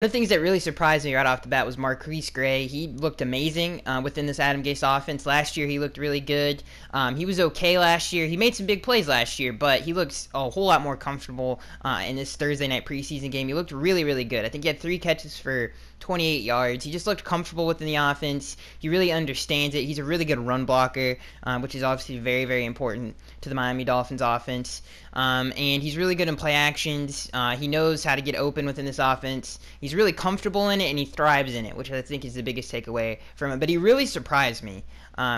One of the things that really surprised me right off the bat was Marquise Gray. He looked amazing within this Adam Gase offense. Last year, he looked really good. He was okay last year. He made some big plays last year, but he looks a whole lot more comfortable in this Thursday night preseason game. He looked really, really good. I think he had 3 catches for 28 yards. He just looked comfortable within the offense. He really understands it. He's a really good run blocker, which is obviously very, very important to the Miami Dolphins offense. And he's really good in play actions. He knows how to get open within this offense. He's really comfortable in it, and he thrives in it, which I think is the biggest takeaway from him. But he really surprised me.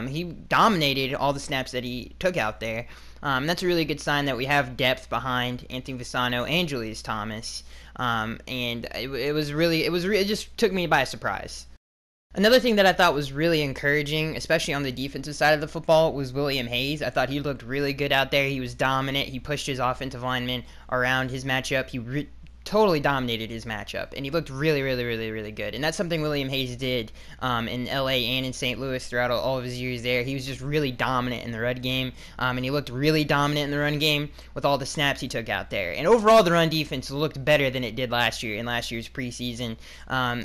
He dominated all the snaps that he took out there. That's a really good sign that we have depth behind Anthony Fasano and Julius Thomas. And it just took me by surprise. Another thing that I thought was really encouraging, especially on the defensive side of the football, was William Hayes. I thought he looked really good out there. He was dominant. He pushed his offensive linemen around his matchup. He totally dominated his matchup, and he looked really, really, really, really good. And that's something William Hayes did in LA and in St. Louis throughout all of his years there. He was just really dominant in the run game, and he looked really dominant in the run game with all the snaps he took out there. And overall, the run defense looked better than it did last year in last year's preseason.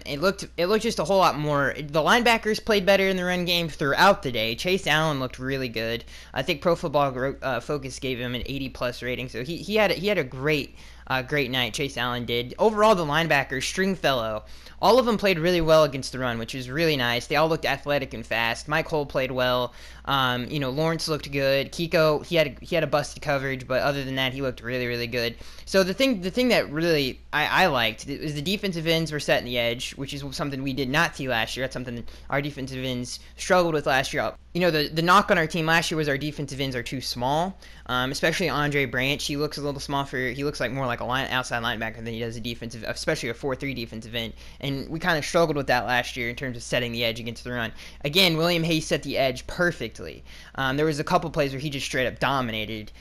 It looked just a whole lot more. The linebackers played better in the run game throughout the day. Chase Allen looked really good. I think Pro Football Focus gave him an 80+ rating, so he had a great night. Chase Allen did. Overall, the linebackers, Stringfellow, all of them played really well against the run, which was really nice. They all looked athletic and fast. Mike Cole played well. Lawrence looked good. Kiko, he had a busted coverage, but other than that, he looked really, really good. So the thing that really I liked was the defensive ends were setting the edge, which is something we did not see last year. That's something that our defensive ends struggled with last year. The knock on our team last year was our defensive ends are too small, especially Andre Branch. He looks a little small he looks like more like a outside linebacker than he does a defensive, especially a 4-3 defensive end. And we kind of struggled with that last year in terms of setting the edge against the run. Again, William Hayes set the edge perfectly. There was a couple plays where he just straight up dominated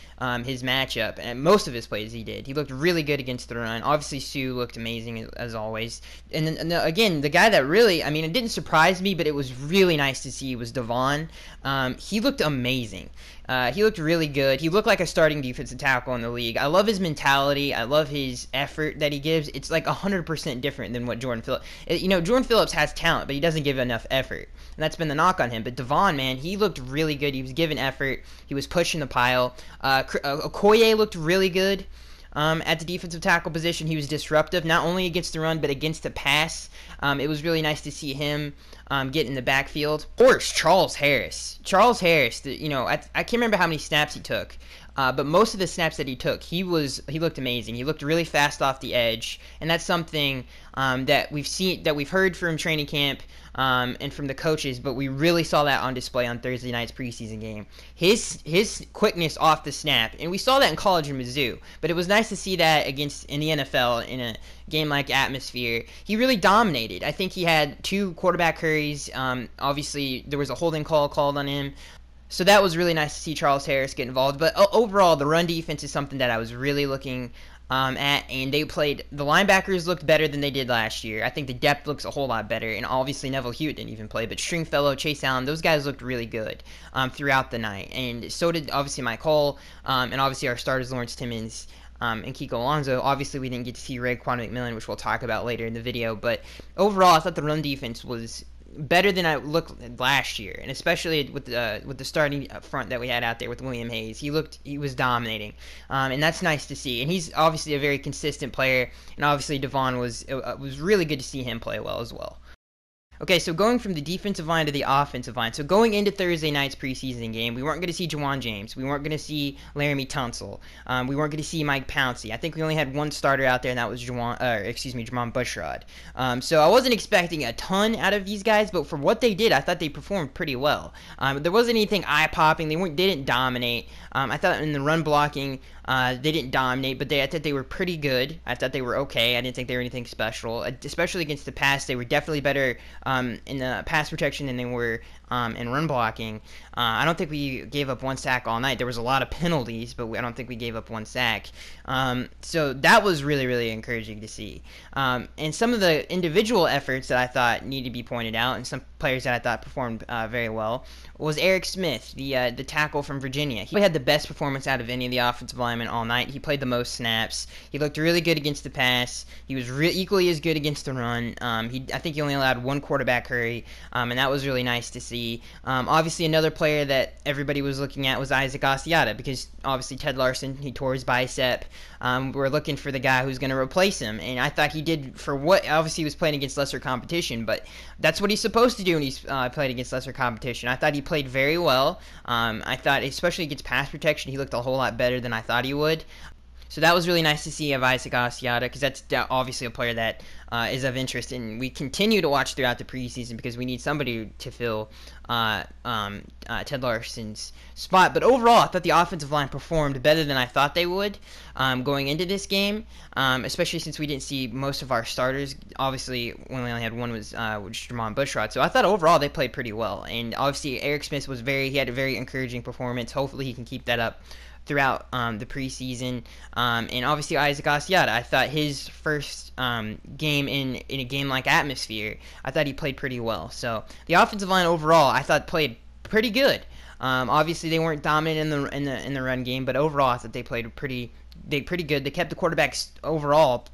his matchup, and most of his plays he did. He looked really good against the run. Obviously, Sue looked amazing as always. And then again, the guy that really, it didn't surprise me, but it was really nice to see was Devon. He looked amazing. He looked really good. He looked like a starting defensive tackle in the league. I love his mentality. I love his effort that he gives. It's like 100% different than what Jordan Phillips. Jordan Phillips has talent, but he doesn't give enough effort, and that's been the knock on him. But Devon, man, he looked really good. He was giving effort. He was pushing the pile. Okoye looked really good. At the defensive tackle position, he was disruptive, not only against the run, but against the pass. It was really nice to see him get in the backfield. Of course, Charles Harris. I can't remember how many snaps he took, but most of the snaps that he took, he looked amazing. He looked really fast off the edge, and that's something that we've heard from training camp and from the coaches, but we really saw that on display on Thursday night's preseason game. His quickness off the snap, and we saw that in college in Mizzou, but it was nice to see that in the NFL in a game-like atmosphere. He really dominated. I think he had 2 quarterback hurries. Obviously, there was a holding call called on him. So that was really nice to see Charles Harris get involved. But overall, the run defense is something that I was really looking at, and the linebackers looked better than they did last year. I think the depth looks a whole lot better, and obviously Neville Hewitt didn't even play, but Stringfellow, Chase Allen, those guys looked really good throughout the night, and so did obviously Mike Cole, and obviously our starters Lawrence Timmons and Kiko Alonso. Obviously we didn't get to see Raekwon McMillan, which we'll talk about later in the video, but overall I thought the run defense was better than I looked last year, and especially with the starting front that we had out there with William Hayes. He was dominating, and that's nice to see. And he's obviously a very consistent player, and obviously Devon was really good to see him play well as well. Okay, so going from the defensive line to the offensive line. So going into Thursday night's preseason game, we weren't going to see Juwan James. We weren't going to see Laramie Tunsil. We weren't going to see Mike Pouncey. I think we only had one starter out there, and that was Jamon Bushrod. So I wasn't expecting a ton out of these guys, but for what they did, I thought they performed pretty well. There wasn't anything eye-popping. They didn't dominate. I thought in the run blocking, they didn't dominate, but I thought they were pretty good. I thought they were okay. I didn't think they were anything special. Especially against the pass, they were definitely better in the pass protection than they were in run blocking. I don't think we gave up one sack all night. There was a lot of penalties, but I don't think we gave up one sack. So that was really, really encouraging to see. And some of the individual efforts that I thought need to be pointed out, and some players that I thought performed very well, was Eric Smith, the tackle from Virginia. He had the best performance out of any of the offensive linemen all night. He played the most snaps. He looked really good against the pass. He was equally as good against the run. I think he only allowed one quarterback hurry, and that was really nice to see. Obviously, another player that everybody was looking at was Isaac Asiata, because obviously Ted Larson, he tore his bicep. We're looking for the guy who's going to replace him, and I thought he did for what obviously he was playing against lesser competition, but that's what he's supposed to do when he's played against lesser competition. I thought he played very well. I thought, especially against pass protection, he looked a whole lot better than I thought he would. So that was really nice to see of Isaac Asiata, because that's obviously a player that is of interest, and we continue to watch throughout the preseason because we need somebody to fill Ted Larson's spot. But overall, I thought the offensive line performed better than I thought they would going into this game, especially since we didn't see most of our starters. Obviously, when we only had one was Jermon Bushrod. So I thought overall they played pretty well, and obviously Eric Smith he had a very encouraging performance. Hopefully he can keep that up throughout the preseason, and obviously Isaac Asiata. I thought his first game in a game-like atmosphere, I thought he played pretty well. So the offensive line overall, I thought played pretty good. Obviously they weren't dominant in the run game, but overall I thought they played pretty good. They kept the quarterbacks overall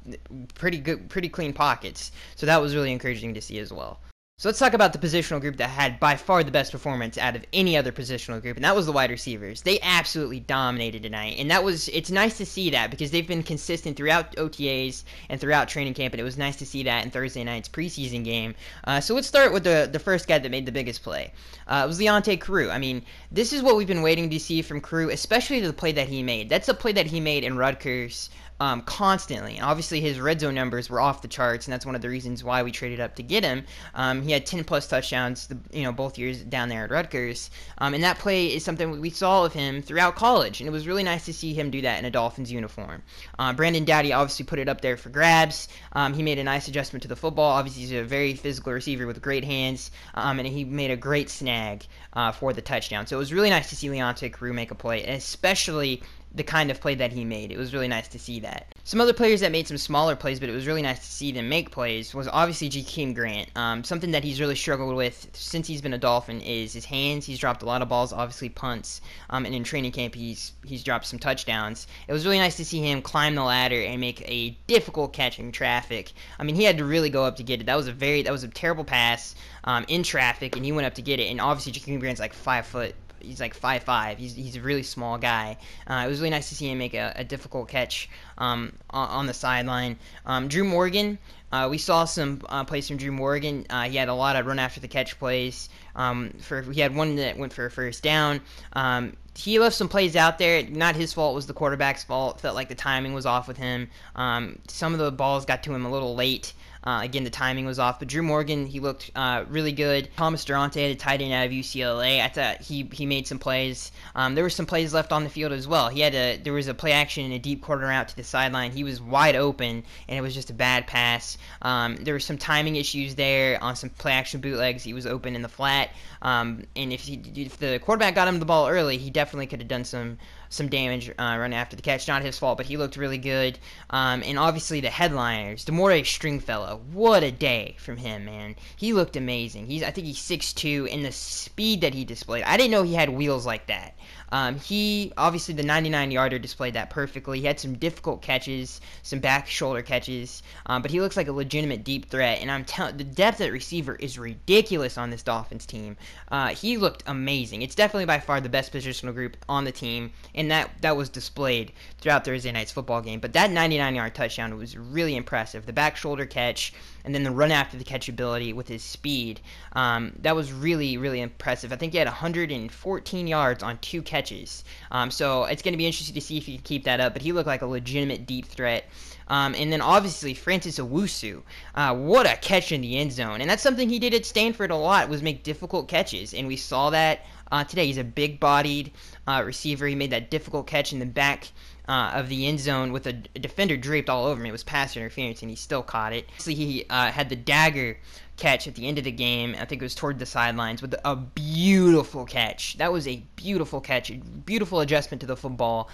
pretty good, pretty clean pockets. So that was really encouraging to see as well. So let's talk about the positional group that had by far the best performance out of any other positional group, and that was the wide receivers. They absolutely dominated tonight, and it's nice to see that because they've been consistent throughout OTAs and throughout training camp, and it was nice to see that in Thursday night's preseason game. So let's start with the first guy that made the biggest play. It was Leonte Carroo. I mean, this is what we've been waiting to see from Carroo, especially the play that he made. That's a play that he made in Rutgers constantly. And obviously his red zone numbers were off the charts, and that's one of the reasons why we traded up to get him. He had 10 plus touchdowns, both years down there at Rutgers. And that play is something we saw of him throughout college, and it was really nice to see him do that in a Dolphins uniform. Brandon Dowdy obviously put it up there for grabs. He made a nice adjustment to the football. Obviously he's a very physical receiver with great hands, and he made a great snag for the touchdown. So it was really nice to see Leonte Carroo make a play, and especially the kind of play that he made. It was really nice to see that. Some other players that made some smaller plays, but it was really nice to see them make plays, was obviously Jakeem Grant. Something that he's really struggled with since he's been a Dolphin is his hands. He's dropped a lot of balls, obviously punts, and in training camp he's dropped some touchdowns. It was really nice to see him climb the ladder and make a difficult catch in traffic. I mean, he had to really go up to get it. That was a terrible pass in traffic, and he went up to get it. And obviously Jakeem Grant's like 5 foot. He's like 5'5". He's a really small guy. It was really nice to see him make a difficult catch on the sideline. Drew Morgan, we saw some plays from Drew Morgan. He had a lot of run after the catch plays. He had one that went for a first down. He left some plays out there. Not his fault. It was the quarterback's fault. Felt like the timing was off with him. Some of the balls got to him a little late. Again, the timing was off, but Drew Morgan, he looked really good. Thomas Durante, a tight end out of UCLA, I thought he made some plays. There were some plays left on the field as well. There was a play action and a deep corner out to the sideline. He was wide open, and it was just a bad pass. There were some timing issues there on some play action bootlegs. He was open in the flat, and if the quarterback got him the ball early, he definitely could have done some damage running after the catch. Not his fault, but he looked really good. And obviously the headliners, Demore Stringfellow, what a day from him, man. He looked amazing. I think he's 6'2", and the speed that he displayed, I didn't know he had wheels like that. He obviously, the 99-yarder displayed that perfectly. He had some difficult catches, some back shoulder catches, but he looks like a legitimate deep threat. And I'm telling, the depth at receiver is ridiculous on this Dolphins team. He looked amazing. It's definitely by far the best positional group on the team, and that was displayed throughout Thursday night's football game. But that 99-yard touchdown was really impressive. The back shoulder catch, and then the run after the catch ability with his speed, that was really, really impressive. I think he had 114 yards on 2 catches. So it's going to be interesting to see if he can keep that up, but he looked like a legitimate deep threat. And then obviously Francis Owusu, what a catch in the end zone. And that's something he did at Stanford a lot, was make difficult catches, and we saw that today. He's a big-bodied receiver. He made that difficult catch in the back of the end zone with a defender draped all over him. It was pass interference, and he still caught it. Obviously, he had the dagger catch at the end of the game. I think it was toward the sidelines with a beautiful catch. That was a beautiful catch, a beautiful adjustment to the football.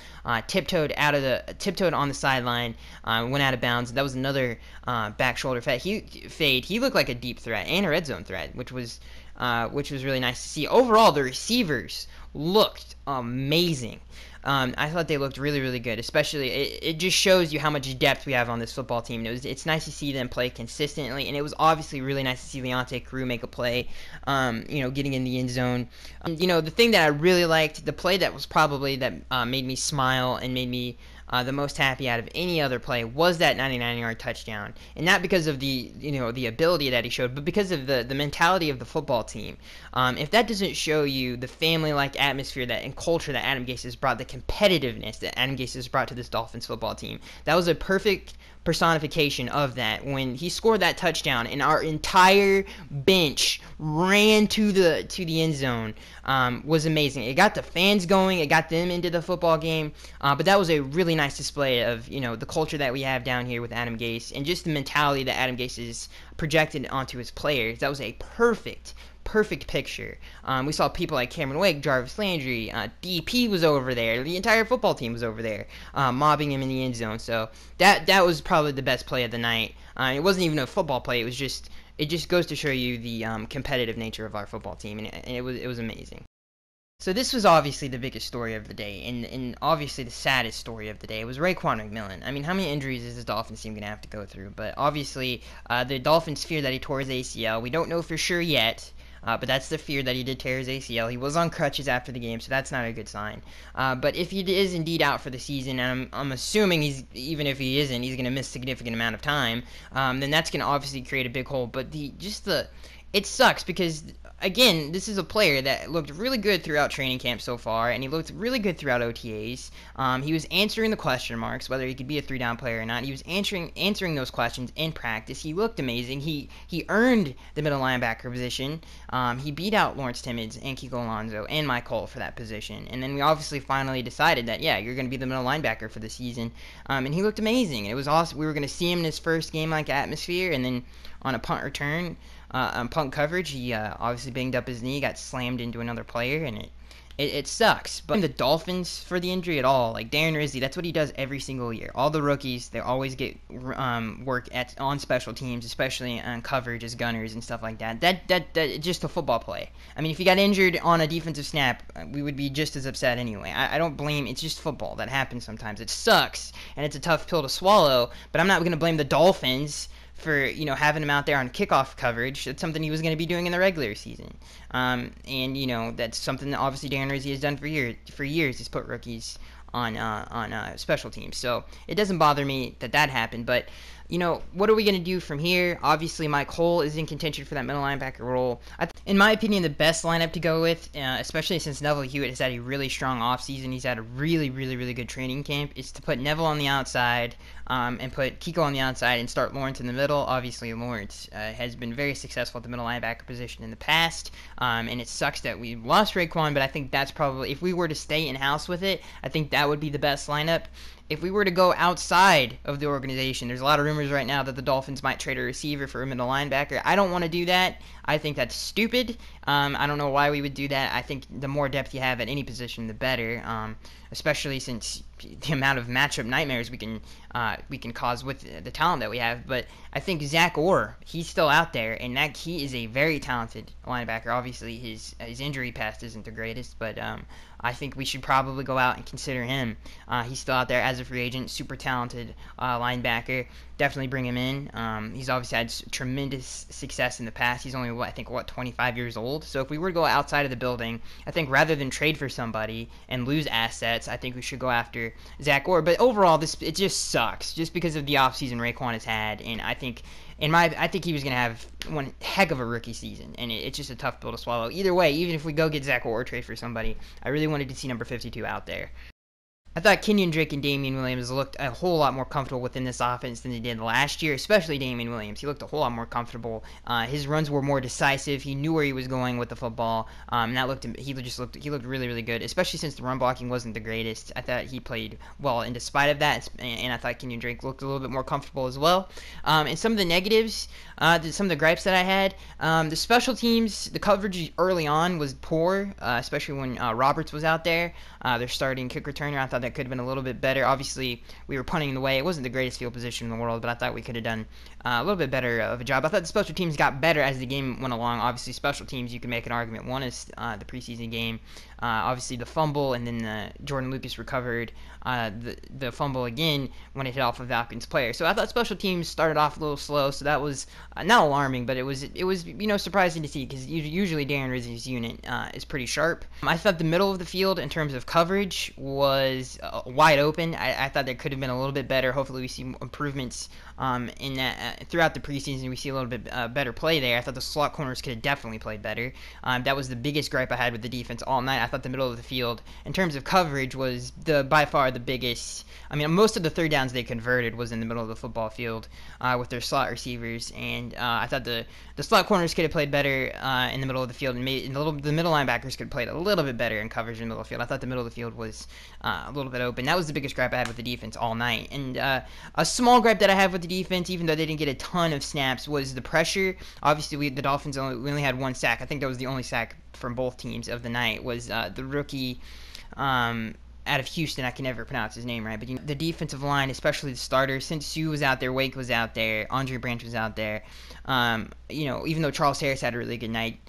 Tiptoed on the sideline, went out of bounds. That was another back shoulder fade. He looked like a deep threat and a red zone threat, which was really nice to see. Overall, the receivers looked amazing. I thought they looked really, really good. Especially, it just shows you how much depth we have on this football team. It's nice to see them play consistently, and it was obviously really nice to see Leonte Carew make a play, getting in the end zone. The thing that I really liked, the play that was probably made me smile and made me the most happy out of any other play, was that 99-yard touchdown, and not because of the ability that he showed, but because of the mentality of the football team. If that doesn't show you the family-like atmosphere and culture that Adam Gase has brought, the competitiveness that Adam Gase has brought to this Dolphins football team, that was a perfect personification of that when he scored that touchdown and our entire bench ran to the end zone. Was amazing. It got the fans going, it got them into the football game, but that was a really nice display of the culture that we have down here with Adam Gase, and just the mentality that Adam Gase has projected onto his players. That was a perfect picture. We saw people like Cameron Wake, Jarvis Landry, DP was over there. The entire football team was over there, mobbing him in the end zone. So that was probably the best play of the night. It wasn't even a football play. It just goes to show you the competitive nature of our football team, and it was amazing. So this was obviously the biggest story of the day, and obviously the saddest story of the day. It was Raekwon McMillan. I mean, how many injuries is this Dolphins team going to have to go through? But obviously, the Dolphins fear that he tore his ACL. We don't know for sure yet. But that's the fear, that he did tear his ACL. He was on crutches after the game, so that's not a good sign. But if he is indeed out for the season, and I'm assuming even if he isn't, he's going to miss a significant amount of time, then that's going to obviously create a big hole. But it sucks because, again, this is a player that looked really good throughout training camp so far, and he looked really good throughout OTAs. He was answering the question marks, whether he could be a 3-down player or not. He was answering those questions in practice. He looked amazing. He earned the middle linebacker position. He beat out Lawrence Timmons and Kiko Alonso and Mike Cole for that position. And then we obviously finally decided that, yeah, you're going to be the middle linebacker for the season. And he looked amazing. It was awesome. We were going to see him in his first game-like atmosphere, and then on a punt return, on punt coverage, he obviously banged up his knee, got slammed into another player, and it sucks. But the Dolphins for the injury at all, like Darren Rizzi, that's what he does every single year. All the rookies, they always get work on special teams, especially on coverage as gunners and stuff like that. That just a football play. I mean, if he got injured on a defensive snap, we would be just as upset anyway. I don't blame. It's just football. That happens sometimes. It sucks, and it's a tough pill to swallow. But I'm not going to blame the Dolphins for having him out there on kickoff coverage. That's something he was going to be doing in the regular season, and that's something that obviously Darren Rizzi has done for years. He's put rookies on special teams, so it doesn't bother me that happened. But what are we going to do from here? Obviously, Mike Cole is in contention for that middle linebacker role. In my opinion, the best lineup to go with, especially since Neville Hewitt has had a really strong offseason, he's had a really, really, really good training camp, is to put Neville on the outside and put Kiko on the outside and start Lawrence in the middle. Obviously, Lawrence has been very successful at the middle linebacker position in the past, and it sucks that we lost Raekwon, but I think that's probably, if we were to stay in-house with it, I think that would be the best lineup. If we were to go outside of the organization, there's a lot of rumors right now that the Dolphins might trade a receiver for a middle linebacker. I don't want to do that. I think that's stupid. I don't know why we would do that. I think the more depth you have at any position, the better, especially since the amount of matchup nightmares we can cause with the talent that we have. But I think Zach Orr, he's still out there, and he is a very talented linebacker. Obviously, his injury past isn't the greatest, but I think we should probably go out and consider him. He's still out there as a free agent, super talented linebacker. Definitely bring him in. He's obviously had tremendous success in the past. He's only, 25 years old? So if we were to go outside of the building, I think rather than trade for somebody and lose assets, I think we should go after Zach Orr. But overall, it just sucks, just because of the offseason Raekwon has had, and I think he was going to have one heck of a rookie season, and it's just a tough pill to swallow. Either way, even if we go get Zach Orr or trade for somebody, I really wanted to see number 52 out there. I thought Kenyon Drake and Damian Williams looked a whole lot more comfortable within this offense than they did last year, especially Damian Williams. He looked a whole lot more comfortable. His runs were more decisive. He knew where he was going with the football. He looked really, really good, especially since the run blocking wasn't the greatest. I thought he played well in despite of that, and I thought Kenyon Drake looked a little bit more comfortable as well. And some of the negatives, some of the gripes that I had, the special teams, the coverage early on was poor, especially when Roberts was out there. Their starting kick returner, I thought that could have been a little bit better. Obviously, we were punting in the way. It wasn't the greatest field position in the world, but I thought we could have done a little bit better of a job. I thought the special teams got better as the game went along. Obviously, special teams, you can make an argument. One is the preseason game. Obviously, the fumble, and then Jordan Lucas recovered the fumble again when it hit off a Falcons player. So I thought special teams started off a little slow, so that was not alarming, but it was surprising to see, because usually Darren Rizzi's unit is pretty sharp. I thought the middle of the field in terms of coverage was wide open. I thought there could have been a little bit better. Hopefully we see improvements in that throughout the preseason. We see a little bit better play there. I thought the slot corners could have definitely played better. That was the biggest gripe I had with the defense all night. I thought the middle of the field in terms of coverage was by far the biggest. I mean, most of the third downs they converted was in the middle of the football field with their slot receivers, and I thought the slot corners could have played better in the middle of the field, and the middle linebackers could have played a little bit better in coverage in the middle of the field. I thought the middle of the field was a little bit open. That was the biggest gripe I had with the defense all night. And a small gripe that I have with the defense, even though they didn't get a ton of snaps, was the pressure. Obviously, the Dolphins we only had one sack. I think that was the only sack from both teams of the night, was the rookie out of Houston. I can never pronounce his name right, but the defensive line, especially the starters, since Sue was out there, Wake was out there, Andre Branch was out there, even though Charles Harris had a really good night,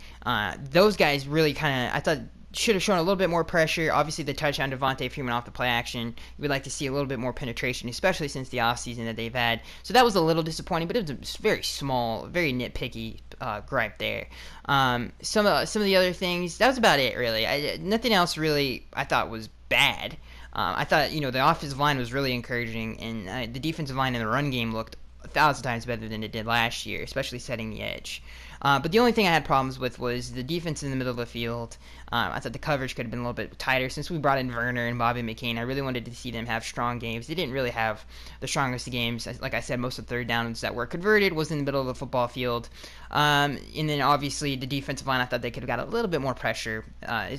those guys really I thought should have shown a little bit more pressure. Obviously, the touchdown Devontae Freeman off the play action, we'd like to see a little bit more penetration, especially since the offseason that they've had. So that was a little disappointing, but it was a very small, very nitpicky gripe there. Some of the other things, that was about it, really. Nothing else really I thought was bad. I thought, the offensive line was really encouraging, and the defensive line in the run game looked 1,000 times better than it did last year, especially setting the edge. But the only thing I had problems with was the defense in the middle of the field. I thought the coverage could have been a little bit tighter. Since we brought in Werner and Bobby McCain, I really wanted to see them have strong games. They didn't really have the strongest games. Like I said, most of the third downs that were converted was in the middle of the football field. And then obviously the defensive line, I thought they could have got a little bit more pressure.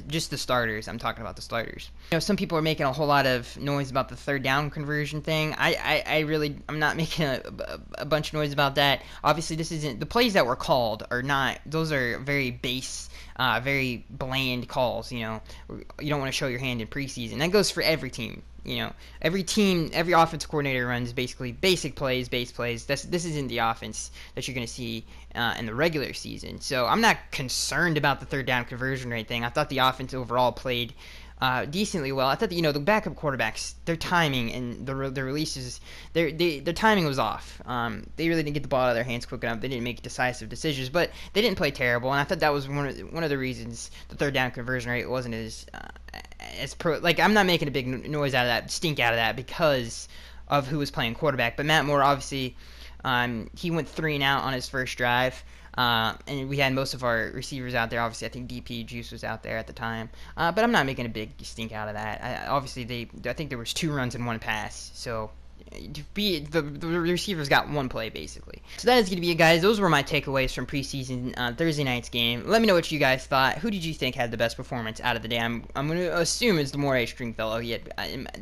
Just the starters. I'm talking about the starters. Some people are making a whole lot of noise about the third down conversion thing. I'm not making a bunch of noise about that. Obviously, this isn't the plays that were called are not. Those are very base, very bland calls. You don't want to show your hand in preseason. That goes for every team. Every team, every offensive coordinator runs basically basic plays, base plays. This isn't the offense that you're going to see in the regular season. So I'm not concerned about the third down conversion rate thing. I thought the offense overall played decently well. I thought that, the backup quarterbacks, their timing and the releases, their timing was off. They really didn't get the ball out of their hands quick enough. They didn't make decisive decisions, but they didn't play terrible. And I thought that was one of the reasons the third down conversion rate wasn't as I'm not making a big noise out of that, stink out of that, because of who was playing quarterback. But Matt Moore, obviously, he went 3 and out on his first drive. And we had most of our receivers out there. Obviously, I think DP Juice was out there at the time. But I'm not making a big stink out of that. I think there was 2 runs and 1 pass. So the receivers got 1 play, basically. So that is going to be it, guys. Those were my takeaways from preseason Thursday night's game. Let me know what you guys thought. Who did you think had the best performance out of the day? I'm going to assume it's Demore Stringfellow.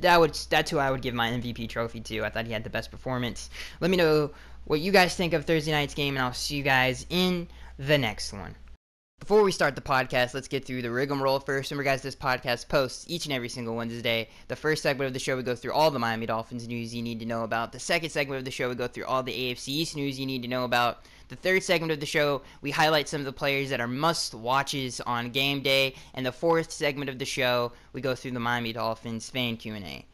That's who I would give my MVP trophy to. I thought he had the best performance. Let me know what you guys think of Thursday night's game, and I'll see you guys in the next one. Before we start the podcast, let's get through the rigmarole first. Remember, guys, this podcast posts each and every single Wednesday. The first segment of the show, we go through all the Miami Dolphins news you need to know about. The second segment of the show, we go through all the AFC East news you need to know about. The third segment of the show, we highlight some of the players that are must-watches on game day. And the fourth segment of the show, we go through the Miami Dolphins fan Q&A.